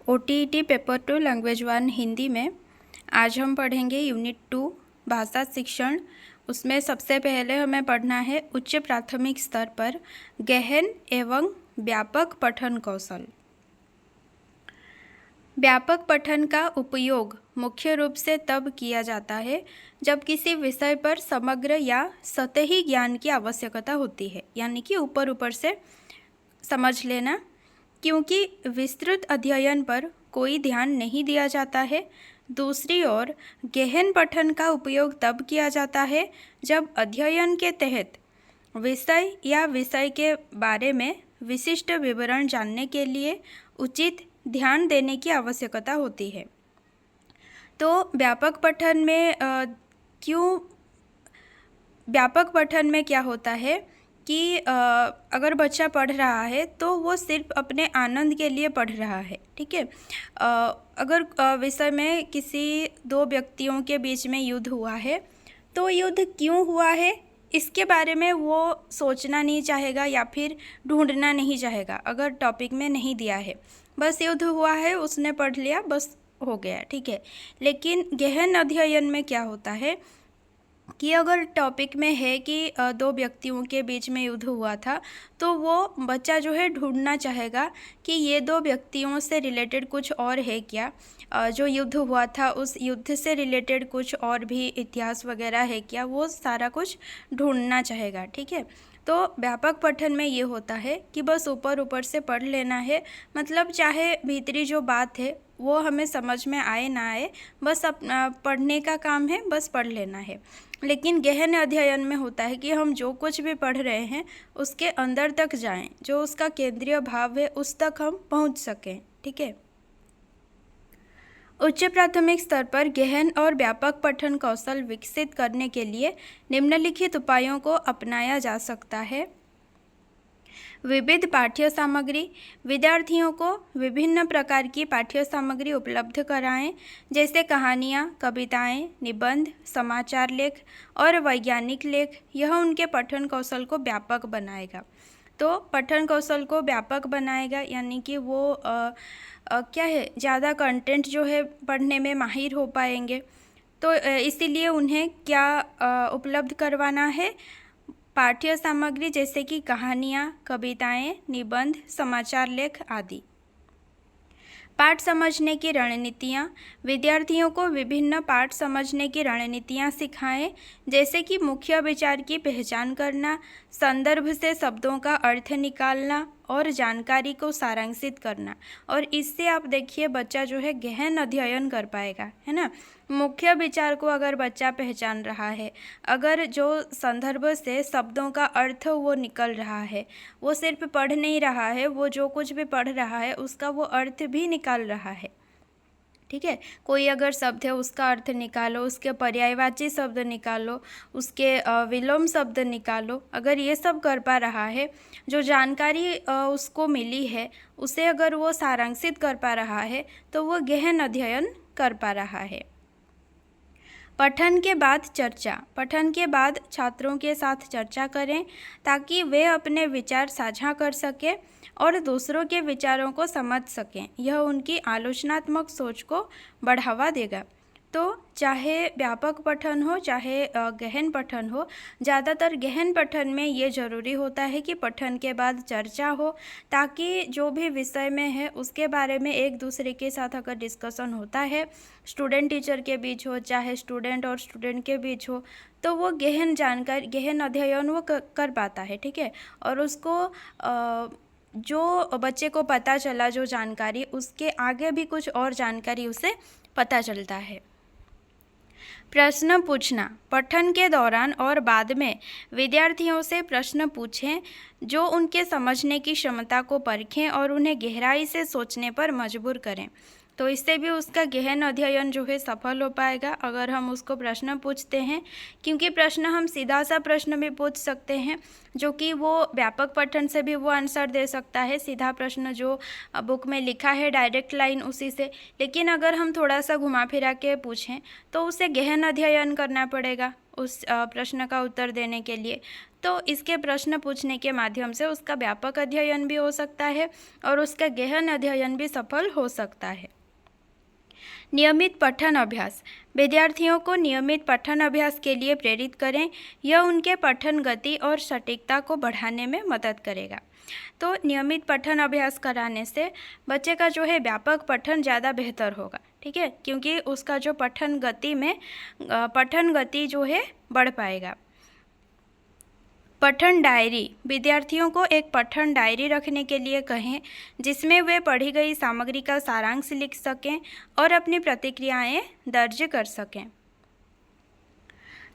OTET paper 2 language 1 Hindi में आज हम पढ़ेंगे यूनिट 2 भाषा शिक्षण। उसमें सबसे पहले हमें पढ़ना है उच्च प्राथमिक स्तर पर गहन एवं व्यापक पठन कौशल। व्यापक पठन का उपयोग मुख्य रूप से तब किया जाता है जब किसी विषय पर समग्र या सतही ज्ञान की आवश्यकता होती है, यानी कि ऊपर ऊपर से समझ लेना, क्योंकि विस्तृत अध्ययन पर कोई ध्यान नहीं दिया जाता है। दूसरी ओर गहन पठन का उपयोग तब किया जाता है जब अध्ययन के तहत विषय या विषय के बारे में विशिष्ट विवरण जानने के लिए उचित ध्यान देने की आवश्यकता होती है। तो व्यापक पठन में क्या होता है कि अगर बच्चा पढ़ रहा है तो वो सिर्फ अपने आनंद के लिए पढ़ रहा है, ठीक है। अगर विषय में किसी दो व्यक्तियों के बीच में युद्ध हुआ है तो युद्ध क्यों हुआ है इसके बारे में वो सोचना नहीं चाहेगा या फिर ढूंढना नहीं चाहेगा। अगर टॉपिक में नहीं दिया है, बस युद्ध हुआ है उसने पढ़ लिया, बस हो गया, ठीक है। लेकिन गहन अध्ययन में क्या होता है कि अगर टॉपिक में है कि दो व्यक्तियों के बीच में युद्ध हुआ था तो वो बच्चा जो है ढूंढना चाहेगा कि ये दो व्यक्तियों से रिलेटेड कुछ और है क्या, जो युद्ध हुआ था उस युद्ध से रिलेटेड कुछ और भी इतिहास वगैरह है क्या, वो सारा कुछ ढूंढना चाहेगा, ठीक है। तो व्यापक पठन में ये होता है कि बस ऊपर ऊपर से पढ़ लेना है, मतलब चाहे भीतरी जो बात है वो हमें समझ में आए ना आए, बस पढ़ने का काम है, बस पढ़ लेना है। लेकिन गहन अध्ययन में होता है कि हम जो कुछ भी पढ़ रहे हैं उसके अंदर तक जाएं, जो उसका केंद्रीय भाव है उस तक हम पहुंच सकें, ठीक है। उच्च प्राथमिक स्तर पर गहन और व्यापक पठन कौशल विकसित करने के लिए निम्नलिखित उपायों को अपनाया जा सकता है। विविध पाठ्य सामग्री, विद्यार्थियों को विभिन्न प्रकार की पाठ्य सामग्री उपलब्ध कराएं, जैसे कहानियाँ, कविताएं, निबंध, समाचार लेख और वैज्ञानिक लेख। यह उनके पठन कौशल को व्यापक बनाएगा। तो पठन कौशल को व्यापक बनाएगा यानी कि वो क्या है, ज़्यादा कंटेंट जो है पढ़ने में माहिर हो पाएंगे। तो इसीलिए उन्हें क्या उपलब्ध करवाना है, पाठ्य सामग्री जैसे कि कहानियाँ, कविताएं, निबंध, समाचार लेख आदि। पाठ समझने की रणनीतियाँ, विद्यार्थियों को विभिन्न पाठ समझने की रणनीतियाँ सिखाएं, जैसे कि मुख्य विचार की पहचान करना, संदर्भ से शब्दों का अर्थ निकालना और जानकारी को सारांशित करना। और इससे आप देखिए बच्चा जो है गहन अध्ययन कर पाएगा, है ना। मुख्य विचार को अगर बच्चा पहचान रहा है, अगर जो संदर्भ से शब्दों का अर्थ वो निकल रहा है, वो सिर्फ पढ़ नहीं रहा है, वो जो कुछ भी पढ़ रहा है उसका वो अर्थ भी निकाल रहा है, ठीक है। कोई अगर शब्द है उसका अर्थ निकालो, उसके पर्यायवाची शब्द निकालो, उसके विलोम शब्द निकालो। अगर ये सब कर पा रहा है, जो जानकारी उसको मिली है उसे अगर वो सारांशित कर पा रहा है तो वो गहन अध्ययन कर पा रहा है। पठन के बाद चर्चा, पठन के बाद छात्रों के साथ चर्चा करें ताकि वे अपने विचार साझा कर सकें और दूसरों के विचारों को समझ सकें। यह उनकी आलोचनात्मक सोच को बढ़ावा देगा। तो चाहे व्यापक पठन हो चाहे गहन पठन हो, ज़्यादातर गहन पठन में ये ज़रूरी होता है कि पठन के बाद चर्चा हो, ताकि जो भी विषय में है उसके बारे में एक दूसरे के साथ अगर डिस्कशन होता है, स्टूडेंट टीचर के बीच हो चाहे स्टूडेंट और स्टूडेंट के बीच हो, तो वो गहन जानकारी, गहन अध्ययन वो कर पाता है, ठीक है। और उसको जो बच्चे को पता चला जो जानकारी, उसके आगे भी कुछ और जानकारी उसे पता चलता है। प्रश्न पूछना, पठन के दौरान और बाद में विद्यार्थियों से प्रश्न पूछें जो उनके समझने की क्षमता को परखें और उन्हें गहराई से सोचने पर मजबूर करें। तो इससे भी उसका गहन अध्ययन जो है सफल हो पाएगा अगर हम उसको प्रश्न पूछते हैं, क्योंकि प्रश्न हम सीधा सा प्रश्न भी पूछ सकते हैं जो कि वो व्यापक पठन से भी वो आंसर दे सकता है, सीधा प्रश्न जो बुक में लिखा है डायरेक्ट लाइन उसी से। लेकिन अगर हम थोड़ा सा घुमा फिरा के पूछें तो उसे गहन अध्ययन करना पड़ेगा, उस प्रश्न का उत्तर देने के लिए। तो इसके प्रश्न पूछने के माध्यम से उसका व्यापक अध्ययन भी हो सकता है और उसका गहन अध्ययन भी सफल हो सकता है। नियमित पठन अभ्यास। विद्यार्थियों को नियमित पठन अभ्यास के लिए प्रेरित करें। यह उनके पठन गति और सटीकता को बढ़ाने में मदद करेगा। तो नियमित पठन अभ्यास कराने से बच्चे का जो है व्यापक पठन ज़्यादा बेहतर होगा, ठीक है, क्योंकि उसका जो पठन गति जो है बढ़ पाएगा। पठन डायरी। विद्यार्थियों को एक पठन डायरी रखने के लिए कहें जिसमें वे पढ़ी गई सामग्री का सारांश लिख सकें और अपनी प्रतिक्रियाएं दर्ज कर सकें।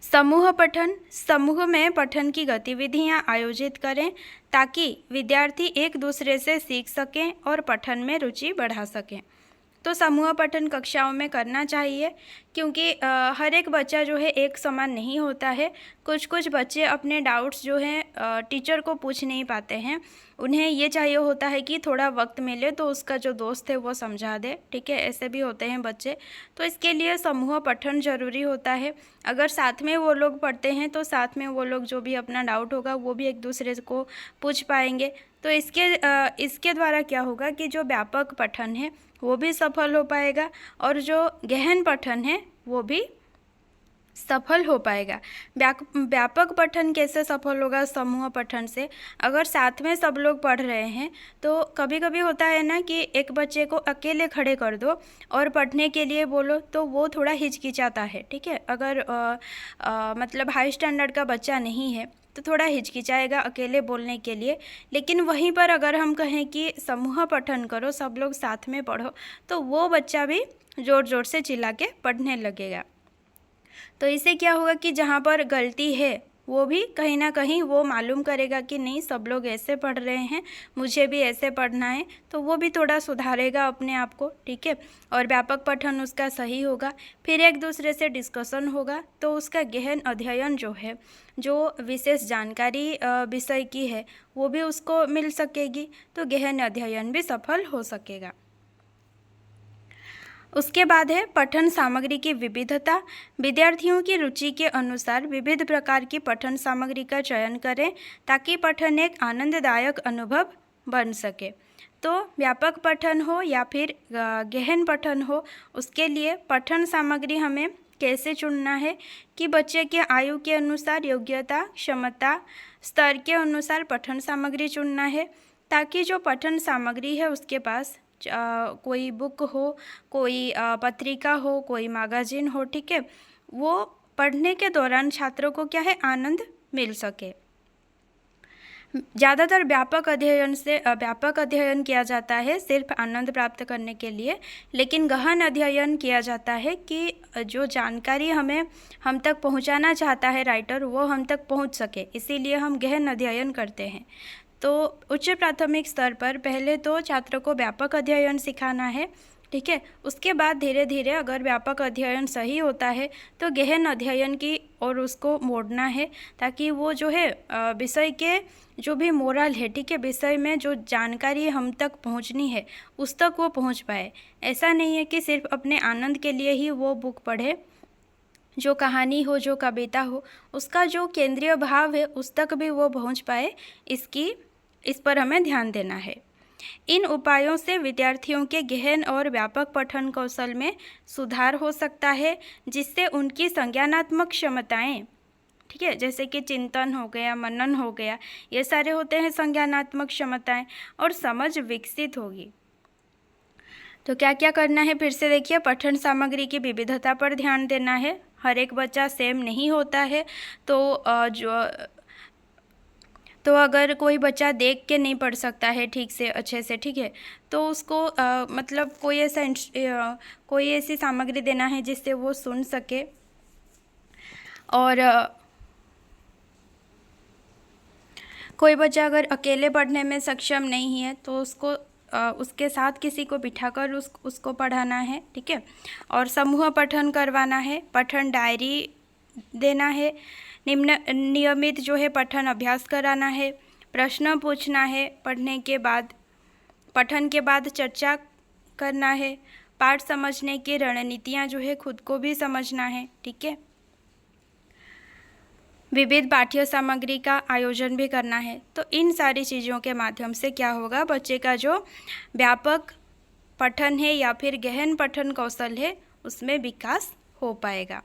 समूह पठन। समूह में पठन की गतिविधियां आयोजित करें ताकि विद्यार्थी एक दूसरे से सीख सकें और पठन में रुचि बढ़ा सकें। तो समूह पठन कक्षाओं में करना चाहिए, क्योंकि हर एक बच्चा जो है एक समान नहीं होता है। कुछ बच्चे अपने डाउट्स जो हैं टीचर को पूछ नहीं पाते हैं। उन्हें ये चाहिए होता है कि थोड़ा वक्त मिले तो उसका जो दोस्त है वो समझा दे, ठीक है, ऐसे भी होते हैं बच्चे। तो इसके लिए समूह पठन ज़रूरी होता है। अगर साथ में वो लोग पढ़ते हैं तो साथ में वो लोग जो भी अपना डाउट होगा वो भी एक दूसरे को पूछ पाएंगे। तो इसके द्वारा क्या होगा कि जो व्यापक पठन है वो भी सफल हो पाएगा और जो गहन पठन है वो भी सफल हो पाएगा। व्यापक पठन कैसे सफल होगा? समूह पठन से। अगर साथ में सब लोग पढ़ रहे हैं तो कभी कभी होता है ना कि एक बच्चे को अकेले खड़े कर दो और पढ़ने के लिए बोलो तो वो थोड़ा हिचकिचाता है, ठीक है। अगर मतलब हाई स्टैंडर्ड का बच्चा नहीं है तो थोड़ा हिचकिचाएगा अकेले बोलने के लिए। लेकिन वहीं पर अगर हम कहें कि समूह पठन करो, सब लोग साथ में पढ़ो, तो वो बच्चा भी ज़ोर ज़ोर से चिल्ला के पढ़ने लगेगा। तो इससे क्या होगा कि जहाँ पर गलती है वो भी कहीं ना कहीं वो मालूम करेगा कि नहीं, सब लोग ऐसे पढ़ रहे हैं, मुझे भी ऐसे पढ़ना है, तो वो भी थोड़ा सुधारेगा अपने आप को, ठीक है। और व्यापक पठन उसका सही होगा। फिर एक दूसरे से डिस्कशन होगा तो उसका गहन अध्ययन जो है, जो विशेष जानकारी विषय की है वो भी उसको मिल सकेगी, तो गहन अध्ययन भी सफल हो सकेगा। उसके बाद है पठन सामग्री की विविधता। विद्यार्थियों की रुचि के अनुसार विविध प्रकार की पठन सामग्री का चयन करें ताकि पठन एक आनंददायक अनुभव बन सके। तो व्यापक पठन हो या फिर गहन पठन हो, उसके लिए पठन सामग्री हमें कैसे चुनना है कि बच्चे के आयु के अनुसार, योग्यता, क्षमता, स्तर के अनुसार पठन सामग्री चुनना है, ताकि जो पठन सामग्री है उसके पास कोई बुक हो, कोई पत्रिका हो, कोई मैगजीन हो, ठीक है, वो पढ़ने के दौरान छात्रों को क्या है, आनंद मिल सके। ज़्यादातर व्यापक अध्ययन किया जाता है सिर्फ आनंद प्राप्त करने के लिए, लेकिन गहन अध्ययन किया जाता है कि जो जानकारी हम तक पहुंचाना चाहता है राइटर, वो हम तक पहुंच सके, इसीलिए हम गहन अध्ययन करते हैं। तो उच्च प्राथमिक स्तर पर पहले तो छात्रों को व्यापक अध्ययन सिखाना है, ठीक है। उसके बाद धीरे धीरे अगर व्यापक अध्ययन सही होता है तो गहन अध्ययन की ओर उसको मोड़ना है, ताकि वो जो है विषय के जो भी मोरल है, ठीक है, विषय में जो जानकारी हम तक पहुंचनी है उस तक वो पहुंच पाए। ऐसा नहीं है कि सिर्फ अपने आनंद के लिए ही वो बुक पढ़े। जो कहानी हो, जो कविता हो, उसका जो केंद्रीय भाव है उस तक भी वो पहुंच पाए, इस पर हमें ध्यान देना है। इन उपायों से विद्यार्थियों के गहन और व्यापक पठन कौशल में सुधार हो सकता है, जिससे उनकी संज्ञानात्मक क्षमताएं, ठीक है, जैसे कि चिंतन हो गया, मनन हो गया, ये सारे होते हैं संज्ञानात्मक क्षमताएं, और समझ विकसित होगी। तो क्या क्या करना है फिर से देखिए। पठन सामग्री की विविधता पर ध्यान देना है। हर एक बच्चा सेम नहीं होता है, तो अगर कोई बच्चा देख के नहीं पढ़ सकता है ठीक से, अच्छे से, ठीक है, तो उसको मतलब कोई ऐसी सामग्री देना है जिससे वो सुन सके। और कोई बच्चा अगर अकेले पढ़ने में सक्षम नहीं है तो उसके साथ किसी को बिठाकर उसको पढ़ाना है, ठीक है। और समूह पठन करवाना है, पठन डायरी देना है, नियमित जो है पठन अभ्यास कराना है, प्रश्न पूछना है, पठन के बाद चर्चा करना है, पाठ समझने की रणनीतियाँ जो है खुद को भी समझना है, ठीक है। विविध पाठ्य सामग्री का आयोजन भी करना है। तो इन सारी चीज़ों के माध्यम से क्या होगा, बच्चे का जो व्यापक पठन है या फिर गहन पठन कौशल है उसमें विकास हो पाएगा।